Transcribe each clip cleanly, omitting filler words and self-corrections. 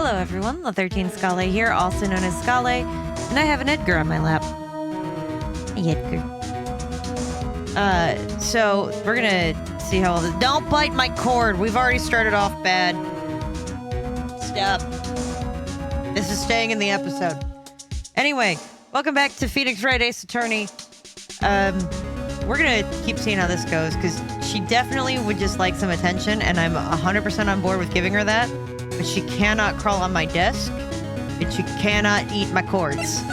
Hello everyone, the 13th Scale here, also known as Scale, and I have an Edgar on my lap. Hey Edgar. So we're gonna see how all this— Don't bite my cord! We've already started off bad. Stop. This is staying in the episode. Anyway, welcome back to Phoenix Wright Ace Attorney. We're gonna keep seeing how this goes, because she definitely would just like some attention, and I'm 100% on board with giving her that. But she cannot crawl on my desk, and she cannot eat my cords.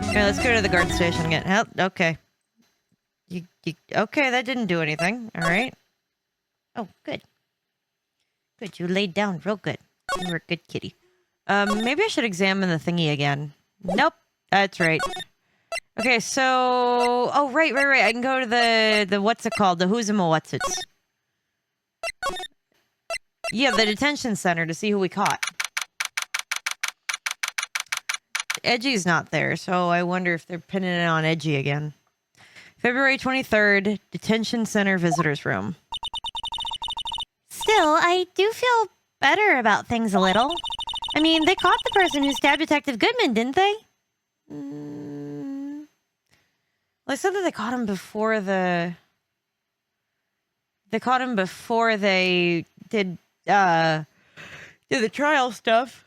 Okay, let's go to the guard station again. Help. Okay. Okay, that didn't do anything. All right. Oh, good. Good, you laid down real good. You were a good kitty. Maybe I should examine the thingy again. Nope. That's right. Okay, so... Oh, right. I can go to the what's it called? The who's and what's it's. Yeah, the detention center to see who we caught. Edgy's not there, so I wonder if they're pinning it on Edgy again. February 23rd, detention center visitors room. Still, I do feel better about things a little. I mean, they caught the person who stabbed Detective Goodman, didn't they? Well, I said that they caught him before the... They caught him before they did the trial stuff.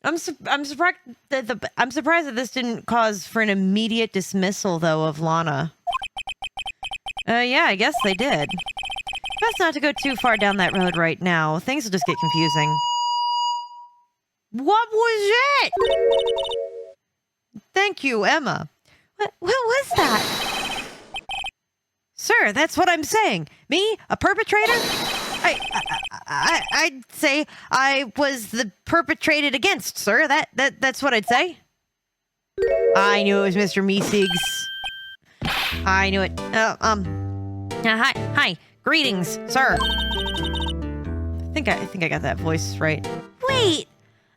I'm surprised that this didn't cause for an immediate dismissal, though, of Lana. Yeah, I guess they did. Best not to go too far down that road right now. Things will just get confusing. What was it? Thank you, Emma. What was that? Sir, that's what I'm saying. Me, a perpetrator? I'd say I was the perpetrated against, sir. That's what I'd say. I knew it was Mr. Meeseeks. I knew it. Hi. Greetings, sir. I think I got that voice right. Wait,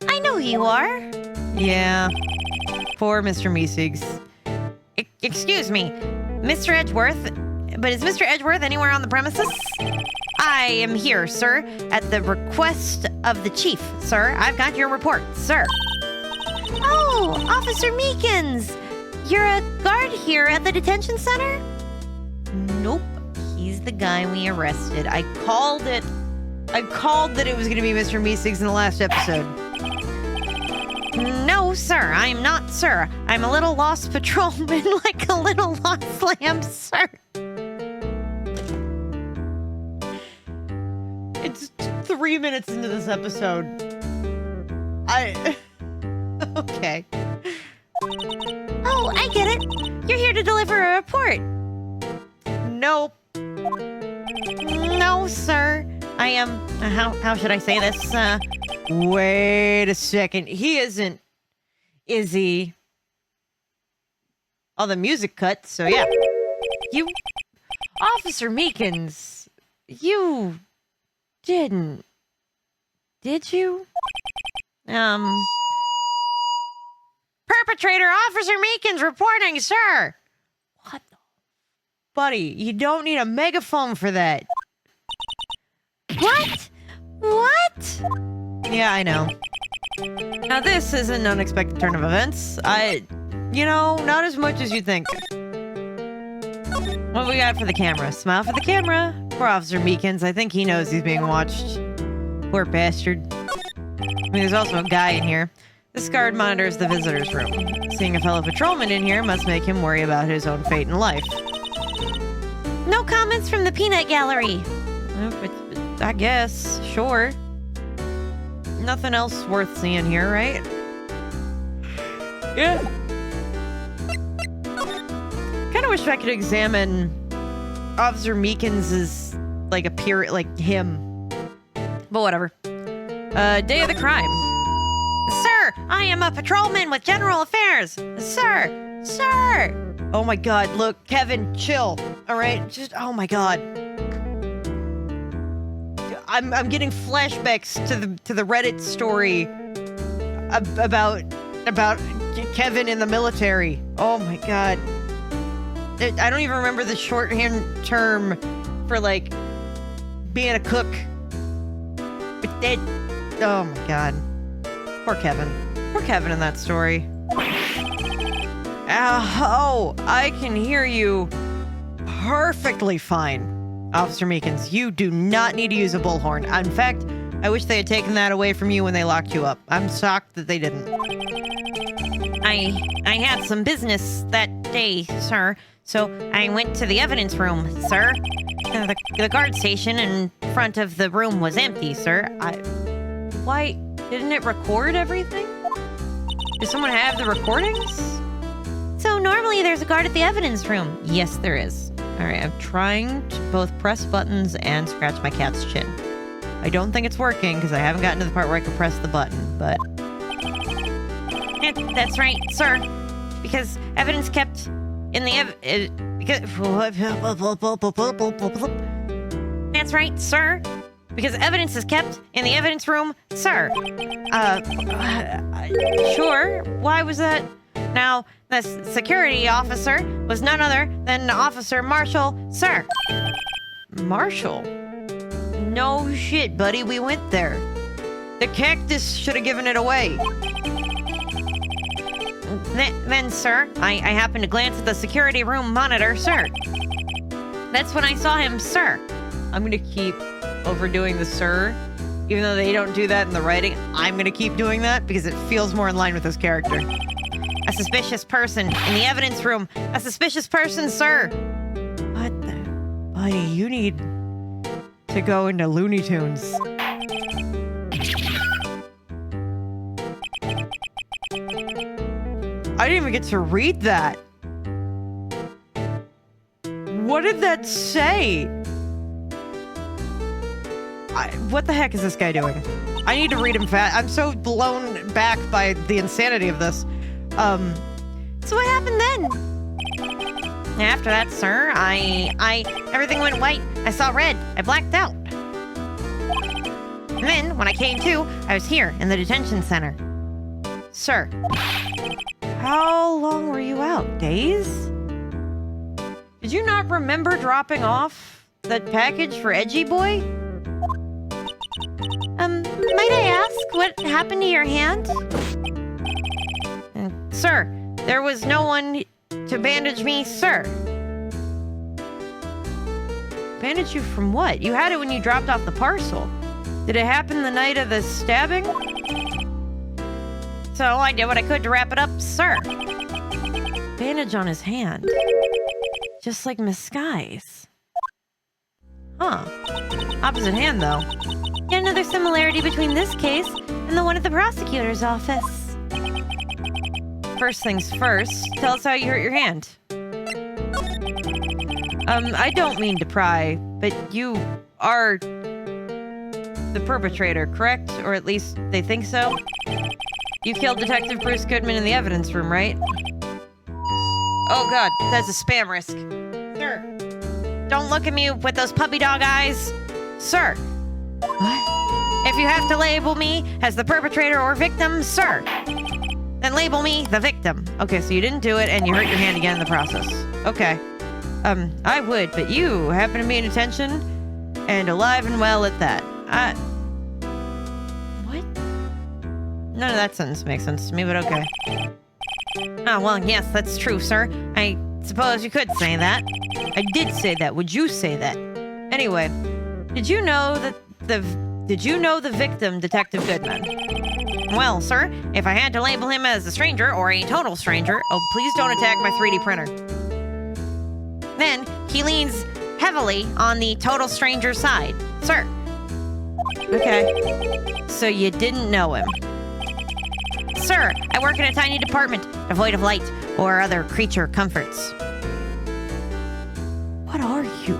I know who you are. Yeah. Poor Mr. Meeseeks. Excuse me, Mr. Edgeworth. But is Mr. Edgeworth anywhere on the premises? I am here, sir, at the request of the chief, sir. I've got your report, sir. Oh, Officer Meekins. You're a guard here at the detention center? Nope. He's the guy we arrested. I called that it was going to be Mr. Meeseeks in the last episode. No, sir. I am not, sir. I'm a little lost patrolman, like a little lost lamb, sir. It's 3 minutes into this episode. Okay. Oh, I get it. You're here to deliver a report. Nope. No, sir. I am... how should I say this? Wait a second. He isn't... Is he? Oh, the music cut, so yeah. You... Officer Meekins, you... didn't. Did you? Perpetrator Officer Meekins reporting, sir! What the... Buddy, you don't need a megaphone for that. What? What? Yeah, I know. Now this is an unexpected turn of events. Not as much as you think. What we got for the camera? Smile for the camera. Poor Officer Meekins. I think he knows he's being watched. Poor bastard. I mean, there's also a guy in here. This guard monitors the visitors room. Seeing a fellow patrolman in here must make him worry about his own fate in life. No comments from the peanut gallery. I guess. Sure. Nothing else worth seeing here, right? Yeah. Kind of wish I could examine Officer Meekins' him. But whatever. Day of the crime. Sir, I am a patrolman with general affairs. Sir. Oh my god, look, Kevin, chill. All right, just, oh my god. I'm getting flashbacks to the Reddit story about Kevin in the military. Oh my god. I don't even remember the shorthand term for being a cook. But Oh my god. Poor Kevin. Poor Kevin in that story. Oh, I can hear you perfectly fine. Officer Meekins, you do not need to use a bullhorn. In fact, I wish they had taken that away from you when they locked you up. I'm shocked that they didn't. I had some business that day, sir. So I went to the evidence room, sir. The guard station in front of the room was empty, sir. Why didn't it record everything? Does someone have the recordings? So normally there's a guard at the evidence room. Yes, there is. All right, I'm trying to both press buttons and scratch my cat's chin. I don't think it's working because I haven't gotten to the part where I can press the button, but... That's right, sir. Because evidence kept in the That's right, sir. Because evidence is kept in the evidence room, sir. Sure. Why was that? Now, the security officer was none other than Officer Marshall, sir. Marshall? No shit, buddy. We went there. The cactus should have given it away. Then, sir, I happened to glance at the security room monitor, sir. That's when I saw him, sir. I'm going to keep overdoing the sir. Even though they don't do that in the writing, I'm going to keep doing that because it feels more in line with this character. A suspicious person in the evidence room. A suspicious person, sir. What the... Buddy, you need to go into Looney Tunes. I didn't even get to read that. What did that say? What the heck is this guy doing? I need to read him fast. I'm so blown back by the insanity of this. So what happened then? After that, sir, everything went white. I saw red. I blacked out. And then, when I came to, I was here in the detention center. Sir, how long were you out? Days? Did you not remember dropping off that package for Edgy Boy? Might I ask what happened to your hand? Sir, there was no one to bandage me, sir. Bandage you from what? You had it when you dropped off the parcel. Did it happen the night of the stabbing? So I did what I could to wrap it up, sir. Bandage on his hand. Just like Miss Sky's. Huh. Opposite hand, though. Yet another similarity between this case and the one at the prosecutor's office. First things first, tell us how you hurt your hand. I don't mean to pry, but you are the perpetrator, correct? Or at least they think so? You killed Detective Bruce Goodman in the evidence room, right? Oh god, that's a spam risk. Sir, don't look at me with those puppy dog eyes. Sir. What? If you have to label me as the perpetrator or victim, sir, then label me the victim. Okay, so you didn't do it and you hurt your hand again in the process. Okay. I would, but you happen to be in detention and alive and well at that. What? None of that sentence makes sense to me, but okay. Oh, well, yes, that's true, sir. I suppose you could say that. I did say that. Would you say that? Anyway, did you know the victim, Detective Goodman? Well, sir, if I had to label him as a stranger or a total stranger... Oh, please don't attack my 3D printer. Then he leans heavily on the total stranger side, sir. Okay. So you didn't know him. Sir, I work in a tiny department, devoid of light or other creature comforts. What are you?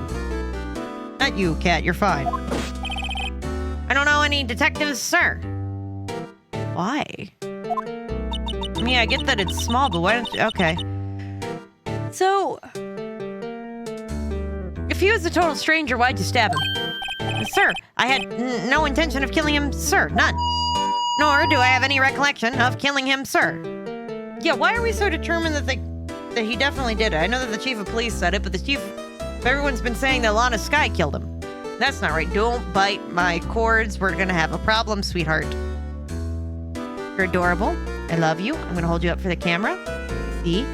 Not you, cat. You're fine. I don't know any detectives, sir. Why? I mean, I get that it's small, but why don't you... Okay. So... if he was a total stranger, why'd you stab him? Sir, I had no intention of killing him, sir. None. Nor do I have any recollection of killing him, sir. Yeah, why are we so determined that he definitely did it? I know that the chief of police said it, but everyone's been saying that Lana Skye killed him. That's not right. Don't bite my cords. We're gonna have a problem, sweetheart. You're adorable. I love you. I'm gonna hold you up for the camera. See?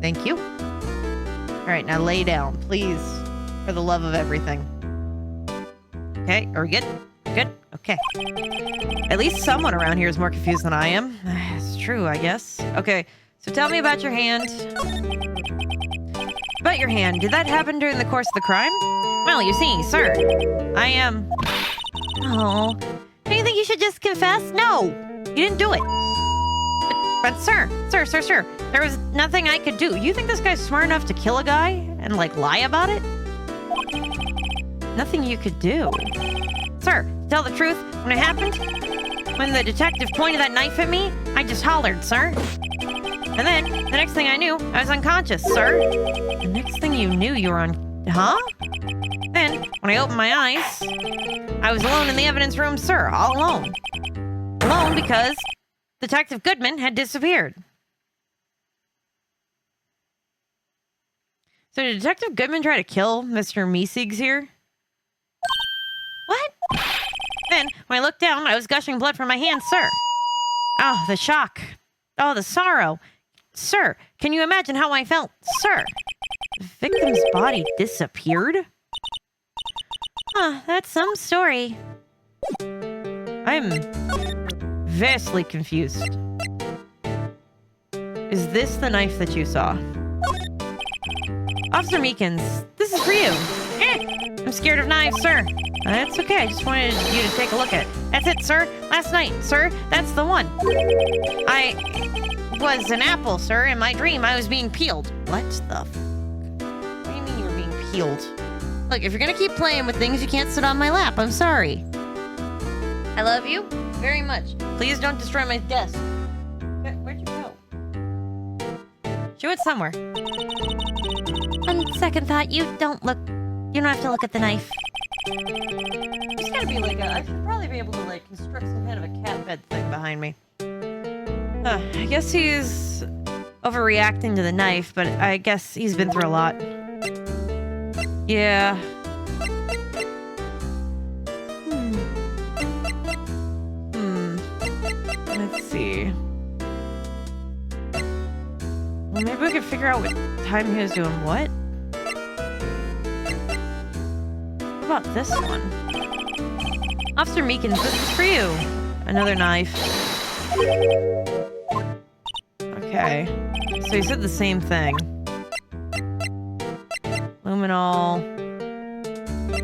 Thank you. All right, now lay down, please. For the love of everything. Okay, are we good? Good? Okay. At least someone around here is more confused than I am. It's true, I guess. Okay, so tell me about your hand. About your hand, did that happen during the course of the crime? Well, you see, sir, I am... Oh, do you think you should just confess? No, you didn't do it. But sir, there was nothing I could do. You think this guy's smart enough to kill a guy and, like, lie about it? Nothing you could do. Sir, to tell the truth, when it happened, when the detective pointed that knife at me, I just hollered, sir. And then, the next thing I knew, I was unconscious, sir. The next thing you knew, you were on... Huh? Then, when I opened my eyes, I was alone in the evidence room, sir, all alone. Alone because Detective Goodman had disappeared. So did Detective Goodman try to kill Mr. Meeseeks here? What? Then, when I looked down, I was gushing blood from my hands, sir. Oh, the shock. Oh, the sorrow. Sir, can you imagine how I felt? Sir, the victim's body disappeared? Huh, that's some story. I'm vastly confused. Is this the knife that you saw? Officer Meekins, this is for you. I'm scared of knives, sir. That's okay, I just wanted you to take a look at it. That's it, sir. Last night, sir. That's the one. I was an apple, sir. In my dream, I was being peeled. What the What do you mean you were being peeled? Look, if you're gonna keep playing with things, you can't sit on my lap. I'm sorry. I love you very much. Please don't destroy my desk. Where'd you go? Show it somewhere. On second thought, you don't have to look at the knife. There's gotta be like I should probably be able to like construct some kind of a cat bed thing behind me. I guess he's overreacting to the knife, but I guess he's been through a lot. Yeah. Let's see. Well, maybe we could figure out what time he was doing what? What about this one? Officer Meekins, this is for you. Another knife. Okay. So he said the same thing. Luminol.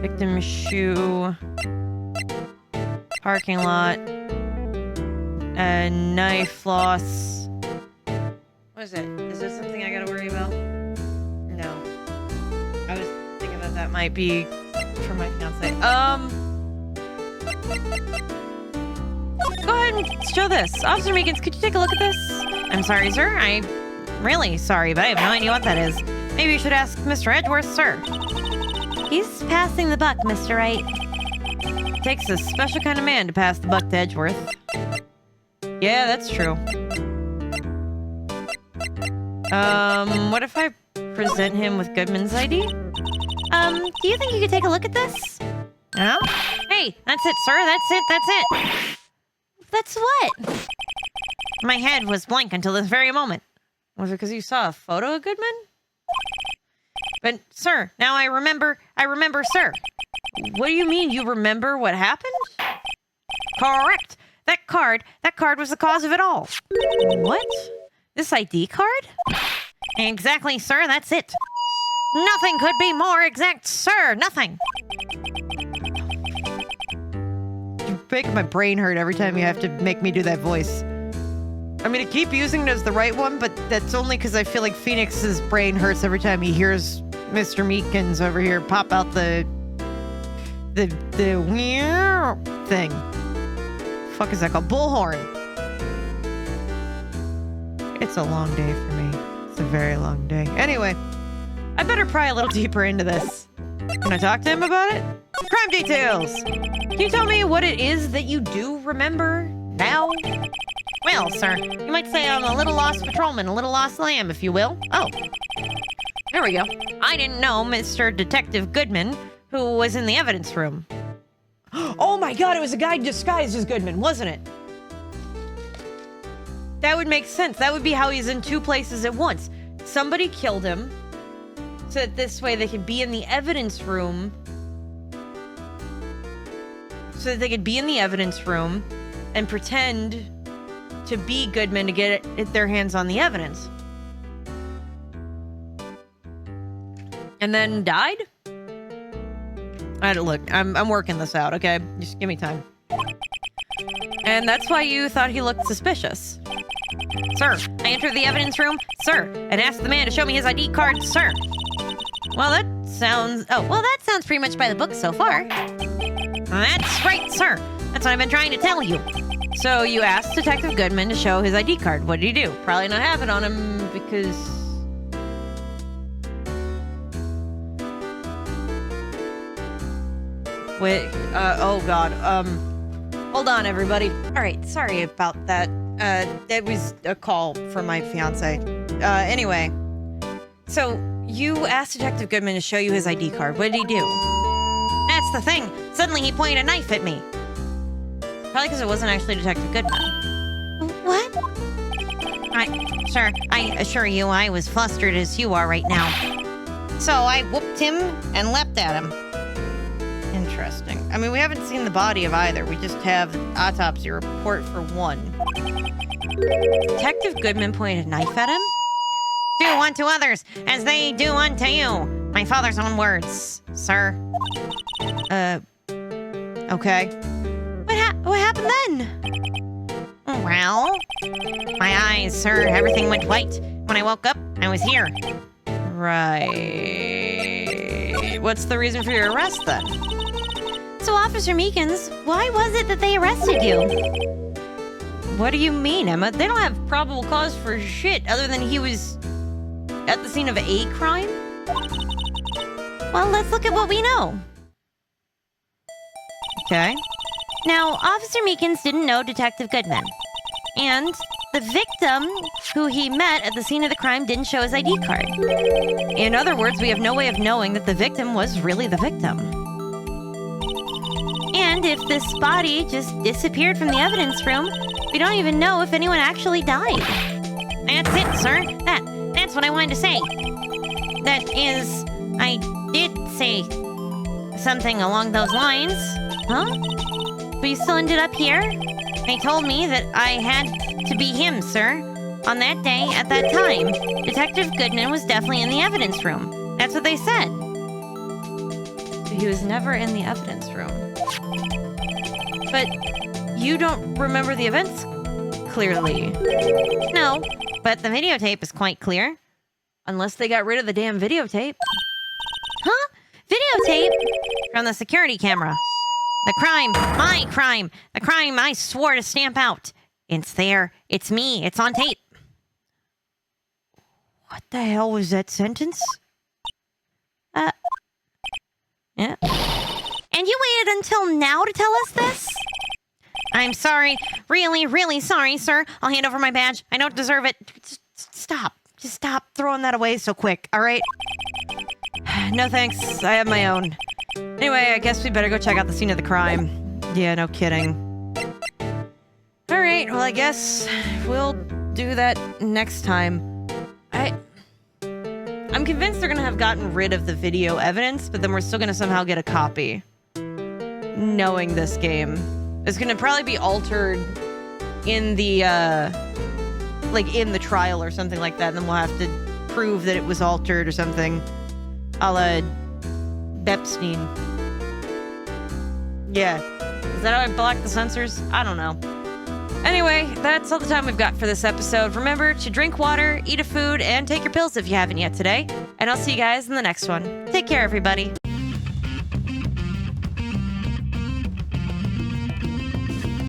Victim shoe. Parking lot. Knife floss. What is it? Is this something I gotta worry about? No. I was thinking that might be for my fiance. Go ahead and show this. Officer Meekins, could you take a look at this? I'm sorry, sir. I'm really sorry, but I have no idea what that is. Maybe you should ask Mr. Edgeworth, sir. He's passing the buck, Mr. Wright. It takes a special kind of man to pass the buck to Edgeworth. Yeah, that's true. What if I present him with Goodman's ID? Do you think you could take a look at this? No? Hey, that's it, sir. That's it. That's what? My head was blank until this very moment. Was it because you saw a photo of Goodman? But, sir, now I remember, sir. What do you mean you remember what happened? Correct. That card was the cause of it all. What? This ID card? Exactly, sir, that's it. Nothing could be more exact, sir. Nothing. You make my brain hurt every time you have to make me do that voice. I'm gonna keep using it as the right one, but that's only because I feel like Phoenix's brain hurts every time he hears Mr. Meekins over here pop out the thing. Fuck is that called? Bullhorn. It's a long day for me. It's a very long day. Anyway, I better pry a little deeper into this. Can I talk to him about it? Crime details! Can you tell me what it is that you do remember now? Well, sir, you might say I'm a little lost patrolman, a little lost lamb, if you will. Oh, there we go. I didn't know Mr. Detective Goodman, who was in the evidence room. Oh my god, it was a guy disguised as Goodman, wasn't it? That would make sense. That would be how he's in two places at once. Somebody killed him, so that this way they could be in the evidence room. So that they could be in the evidence room and pretend to be Goodman to get their hands on the evidence. And then died? Look, I'm working this out, okay? Just give me time. And that's why you thought he looked suspicious. Sir, I entered the evidence room, sir, and asked the man to show me his ID card, sir. Well, that sounds pretty much by the book so far. That's right, sir. That's what I've been trying to tell you. So you asked Detective Goodman to show his ID card. What did he do? Probably not have it on him because... Wait, oh god, hold on everybody. Alright, sorry about that. That was a call from my fiance. Anyway. So, you asked Detective Goodman to show you his ID card. What did he do? That's the thing. Suddenly he pointed a knife at me. Probably because it wasn't actually Detective Goodman. What? Sir, I assure you I was flustered as you are right now. So I whooped him and leapt at him. Interesting. I mean, we haven't seen the body of either. We just have the autopsy report for one. Detective Goodman pointed a knife at him? Do unto others as they do unto you. My father's own words, sir. Okay. What happened then? Well, my eyes, sir, everything went white. When I woke up, I was here. Right. What's the reason for your arrest then? So, Officer Meekins, why was it that they arrested you? What do you mean, Emma? They don't have probable cause for shit other than he was at the scene of a crime? Well, let's look at what we know. Okay. Now, Officer Meekins didn't know Detective Goodman. And the victim who he met at the scene of the crime didn't show his ID card. In other words, we have no way of knowing that the victim was really the victim. And if this body just disappeared from the evidence room, we don't even know if anyone actually died. That's it, sir. That's what I wanted to say. That is, I did say something along those lines. Huh? But you still ended up here? They told me that I had to be him, sir. On that day, at that time, Detective Goodman was definitely in the evidence room. That's what they said. He was never in the evidence room. But you don't remember the events clearly. No, but the videotape is quite clear. Unless they got rid of the damn videotape. Huh? Videotape? From the security camera. The crime, my crime, the crime I swore to stamp out. It's there. It's me. It's on tape. What the hell was that sentence? Yeah. And you waited until now to tell us this? I'm sorry. Really, really sorry, sir. I'll hand over my badge. I don't deserve it. Just stop. Just stop throwing that away so quick, all right? No thanks. I have my own. Anyway, I guess we better go check out the scene of the crime. Yeah, no kidding. All right, well, I guess we'll do that next time. I'm convinced they're gonna have gotten rid of the video evidence, but then we're still gonna somehow get a copy. Knowing this game. It's gonna probably be altered in the, like in the trial or something like that, and then we'll have to prove that it was altered or something. A la Bepstein. Yeah. Is that how I block the censors? I don't know. Anyway, that's all the time we've got for this episode. Remember to drink water, eat a food, and take your pills if you haven't yet today. And I'll see you guys in the next one. Take care, everybody.